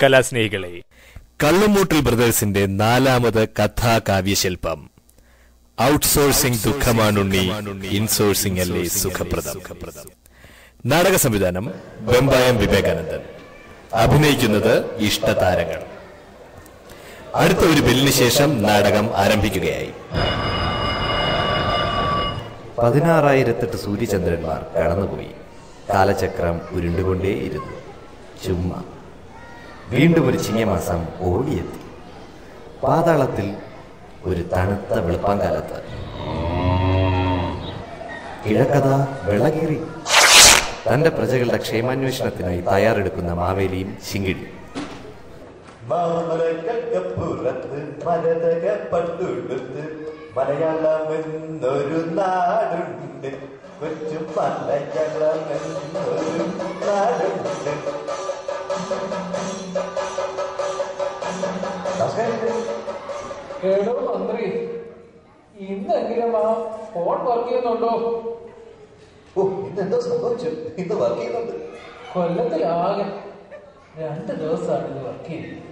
കലാസ്നേഹികളെ, കള്ളുമൂട്ടിൽ ബ്രദേഴ്സിന്റെ 4ാമത് കഥാകാവ്യശില്പം outsourcing ദുഃഖമാണുണ്ണി, ഇൻസോഴ്സിംഗ് അല്ലേ സുഖപ്രദം. നാടക സംവിധാനം വെമ്പായം വിവേകാനന്ദൻ. അഭിനയിക്കുന്നത് ഇഷ്ടതാരങ്ങൾ. അടുത്ത ഒരു ബെല്ലിന് ശേഷം നാടകം ആരംഭിക്കുകയായി. 16,008 സൂര്യചന്ദ്രന്മാർ കടന്നുപോയി. കാലചക്രം ഉരുണ്ടുകൊണ്ടേയിരുന്നു. ചുമ്മാ വീണ്ടും ഒരു ചിങ്ങമാസം ഓടിയെത്തി. പാതാളത്തിൽ ഒരു തണുത്ത വെളുപ്പാങ്കാലത്ത് കിഴക്കഥ വെള്ളകീറി. തന്റെ പ്രജകളുടെ ക്ഷേമാന്വേഷണത്തിനായി തയ്യാറെടുക്കുന്ന മാവേലിയും ശിങ്കിടിയും. മലയാളമെന്നൊരു നാടുണ്ട്, കൊച്ചു മലയാളമെന്നൊരു നാടുണ്ട്. കേടോ മന്ത്രി, ഇന്നെങ്കിലും ആ ഫോൺ വർക്ക് ചെയ്യുന്നുണ്ടോ? ഓ, ഇന്നെന്തോ സംഭവിച്ചു? ഇന്ന് വർക്ക് ചെയ്യുന്നുണ്ട്. കൊല്ലത്തിലാകെ 2 ദിവസമാണ് ഇത് വർക്ക് ചെയ്യുന്നത്.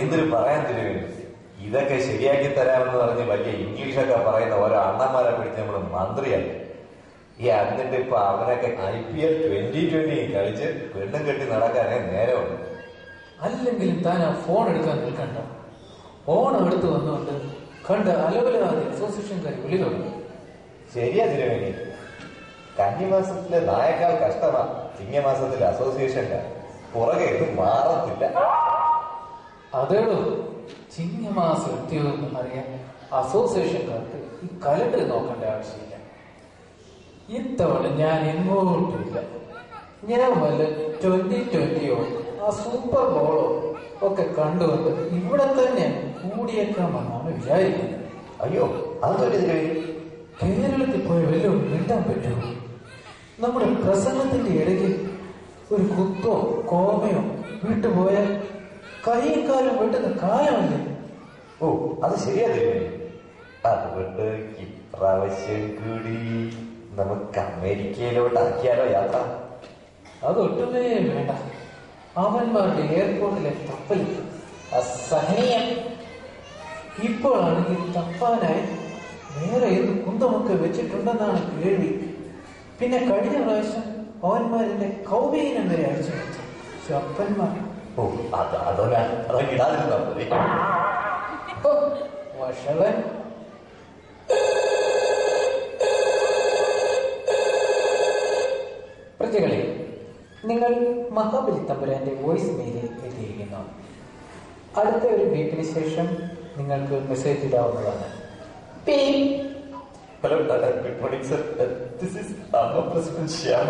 എന്തൊരു പറയാൻ തരുവേണ്ടി, ഇതൊക്കെ ശരിയാക്കി തരാമെന്ന് പറഞ്ഞ് വലിയ ഇംഗ്ലീഷൊക്കെ പറയുന്ന ഓരോ അണ്ണന്മാരെ പിടിച്ച് നമ്മൾ മന്ത്രിയല്ല. എന്നിട്ട് ഇപ്പൊ അവനൊക്കെ IPL 2020 കളിച്ച് പെണ്ണും കെട്ടി നടക്കാനേ നേരമുണ്ട്. അല്ലെങ്കിലും താൻ ആ ഫോൺ എടുക്കാൻ നിൽക്കണ്ട. ഫോൺ എടുത്ത് വന്നുകൊണ്ട് കണ്ട് അലവലാതെ അസോസിയേഷൻകാർ വിളി തുടങ്ങി. ശരിയാ തിരുവേണി, കന്നിമാസത്തിലെ നായേക്കാൾ കഷ്ടമാ ചിങ്ങമാസത്തിലെ അസോസിയേഷൻകാർ. പുറകെ ഇത് മാറത്തില്ല. അതേടോ, ചിങ്ങമാസം എത്തിയതെന്ന് അറിയാൻ അസോസിയേഷൻകാർക്ക് ഈ കലണ്ടർ നോക്കേണ്ട ആവശ്യമില്ല. ഇത്തവണ ഞാൻ എങ്ങോട്ടുമില്ല. ഞാൻ വല്ല 2020 ആ സൂപ്പർ ബോളോ ഒക്കെ കണ്ടുകൊണ്ട് ഇവിടെ തന്നെ കൂടിയേക്കാമെന്നാണ് വിചാരിക്കുന്നത്. അയ്യോ, അതൊരു കേരളത്തിൽ പോയി വല്ലതും മിണ്ടാൻ പറ്റുമോ? നമ്മുടെ പ്രസംഗത്തിന്റെ ഇടയ്ക്ക് ഒരു കുത്തോ കോമയോ വിട്ടുപോയാൽ കൈയും കാലും വെട്ടുന്ന കാലമല്ലേ? ഓ, അത് ശരിയാ തിരുവേണി. അതുകൊണ്ട് ഇപ്രാവശ്യം കൂടി നമുക്ക് അമേരിക്കയിലോട്ടാക്കിയാലോ യാത്ര? അതൊട്ടുമേ വേണ്ട. അവന്മാരുടെ എയർപോർട്ടിലെ തപ്പല് അസഹനീയം. ഇപ്പോഴാണെങ്കിൽ തപ്പാനായി വേറെ ഏത് കുന്തമൊക്കെ വെച്ചിട്ടുണ്ടെന്നാണ് കേൾവി. പിന്നെ കഴിഞ്ഞ പ്രാവശ്യം അവന്മാരിന്റെ കൗബീനം വരെ അടിച്ചു വെച്ചു ചപ്പന്മാർ. ഓ, അതോടാതിരുന്നാ മതി. വഷളൻ. പ്രജകളെ, നിങ്ങൾ മഹാബലി തമ്പുരാന്റെ വോയിസ് മെയിലിൽ എത്തിയിരിക്കുന്നു. അടുത്ത ഒരു വീക്കിന് ശേഷം നിങ്ങൾക്ക് മെസ്സേജ് ഇടാവുന്നതാണ്. Hello, good morning sir. This is president Shyama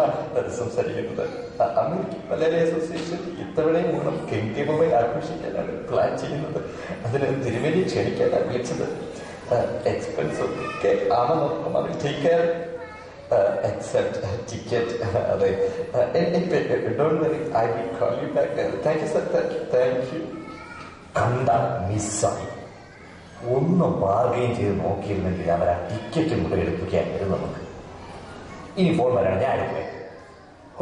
സംസാരിക്കുന്നത്. അമേരിക്കൻ മലയാളി അസോസിയേഷൻ ഇത്തവണയും ഓണം കെങ്കേമമായി ആഘോഷിക്കാനാണ് പ്ലാൻ ചെയ്യുന്നത്. അതിന് തിരുവേലി ക്ഷണിക്കാനാണ് വിളിച്ചത്. എക്സ്പെൻസ് ഒക്കെ ആണെന്ന് ടേക്ക് കെയർ except ticket. അതെ, don't worry, I will call you back. Thank you sir. Thank you. കണ്ട മിസ്സായി. ഒന്ന് ബാർഗെയിൻ ചെയ്ത് നോക്കിയിരുന്നെങ്കിൽ അവർ ആ ടിക്കറ്റ് മുതൽ എടുപ്പിക്കാനായിരുന്നു നമുക്ക്. ഇനി ഫോൺ വരാണ്, ഞാൻ എടുക്കുക. ഓ,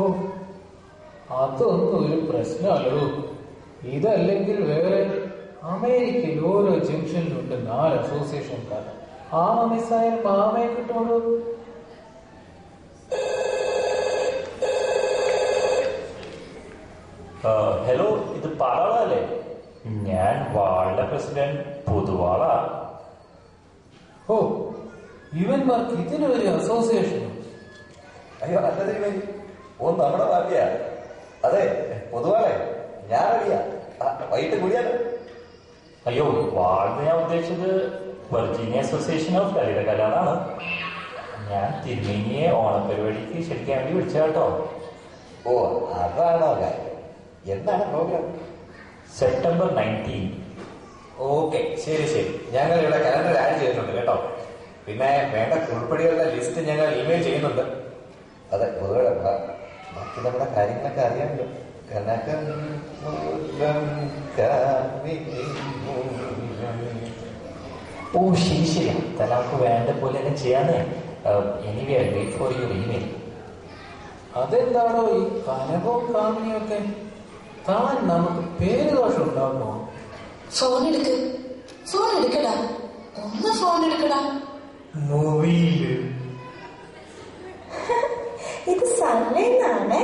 അതൊന്നും ഒരു പ്രശ്നമല്ലോ. ഇതല്ലെങ്കിൽ വേറെ അമേരിക്കയിൽ ഓരോ ജംഗ്ഷനിലുണ്ട് 4 അസോസിയേഷൻകാർ. ആ മിസ്സായാൽ മാമയെ കിട്ടുള്ളൂ. ഹലോ, ഇത് പാളല്ലേ? ഞാൻ വാളുടെ പ്രസിഡന്റ് പൊതുവാള. ഓ, ഇവന്മാർക്ക് ഇതിനൊരു അസോസിയേഷൻ? അയ്യോ, അല്ല തിരുവേലി, ഓ നമ്മുടെ പാർട്ടിയാ. അതെ, പൊതുവാളെ ഞാൻ അറിയാ. വൈകിട്ട് കൂടിയാലോ? അയ്യോ, വാളിന് ഞാൻ ഉദ്ദേശിച്ചത് വെർജീനിയ അസോസിയേഷൻ ഓഫ് ലളിതകലാണ്. ഞാൻ തിരുമേനിയെ ഓണപരിപാടിക്ക് ക്ഷണിക്കാൻ വേണ്ടി വിളിച്ച കേട്ടോ. ഓ, അതാണോ കാര്യം? എന്താണ് പ്രോഗ്രാം? സെപ്റ്റംബർ 19. ഓക്കെ, ശരി ശരി. ഞങ്ങൾ ഇവിടെ കലണ്ടർ ആഡ് ചെയ്തിട്ടുണ്ട് കേട്ടോ. പിന്നെ വേണ്ട ഉൾപ്പെടെയുള്ള ലിസ്റ്റ് ഞങ്ങൾ ഇമെയിൽ ചെയ്യുന്നുണ്ട്. അതെ, പൊതുവെ ബാക്കി നമ്മുടെ കാര്യങ്ങളൊക്കെ അറിയാമല്ലോ. ഓ, ശരി ശരി. നമുക്ക് വേണ്ട പോലെ തന്നെ ചെയ്യാന്നേ. Anyway, wait for your email. അതെന്താണോ ഈ കനകവും കാമിനിയൊക്കെ? താൻ നമുക്ക് പേര് ദോഷം ഉണ്ടാകുമോ? ഫോൺ എടുക്കടാ, ഒന്ന് ഫോൺ എടുക്കടാ. മൊബൈല് ഇത് സരളെന്നാണ്.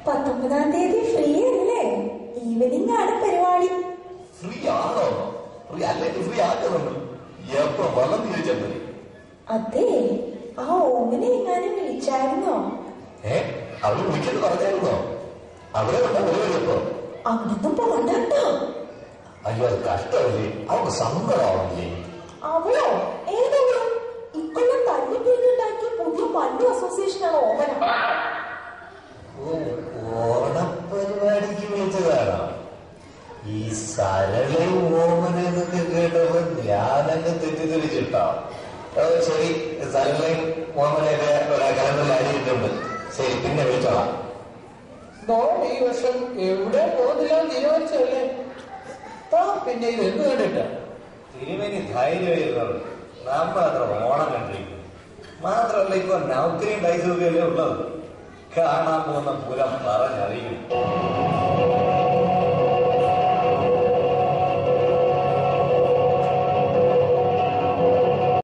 19-ാം തീയതി ഫ്രീ അല്ലേ? ഈവനിങ് ആണ് പരിപാടി. ഫ്രീ ആണോ? ഫ്രീ അല്ലെങ്കിൽ ഫ്രീ ആക്കുന്നുണ്ട്. എപ്പോ വളം ചോദിച്ചാൽ മതി. അതെ, ആ ഓമിനെ എങ്ങാനും വിളിച്ചായിരുന്നോ? അവള് വിളിക്കുന്നു പറഞ്ഞായിരുന്നോ? അവിടെ വരുമ്പോ അവിടൊന്നും പോകണ്ട കേട്ടോ. അയ്യോ, അത് കഷ്ടമല്ലേ, അവൾക്ക് സങ്കടമാവില്ലേ? അവളോ? ഏതവളോ? ഇക്കൊല്ലം തന്നെ പേരുണ്ടാക്കിയ പുതിയ പല്ലു അസോസിയേഷനാണ് ഓമന. ഓണപ്പരിപാടിക്ക് വിളിച്ചതാണോ? ഈ സരളയും ഓമനെന്നൊക്കെ കേട്ടപ്പോ ഞാനങ്ങ് തെറ്റിദ്ധരിച്ചിട്ടോ. ശരി, സരളയും ഓമനൊക്കെ കലണ്ടറിൽ അടിയിട്ടുണ്ട്. ശരി, പിന്നെ വിളിച്ചോളാം. ഈ വർഷം എവിടെ പോകുന്നില്ല തീരുമാനിച്ചല്ലേ? പിന്നെ ഇത് എന്ത് കണ്ടിട്ടാ? തിരുമേനി ധൈര്യമായിരുന്നത് നമ്മൾ അത്ര ഓണം കണ്ടിരിക്കുന്നു. മാത്രമല്ല, ഇപ്പൊ നൗക്കരിയും ഡൈസൊക്കെയല്ലേ ഉള്ളത്. കാണാൻ പോകുന്ന പൂരം പറഞ്ഞറിയിക്കും.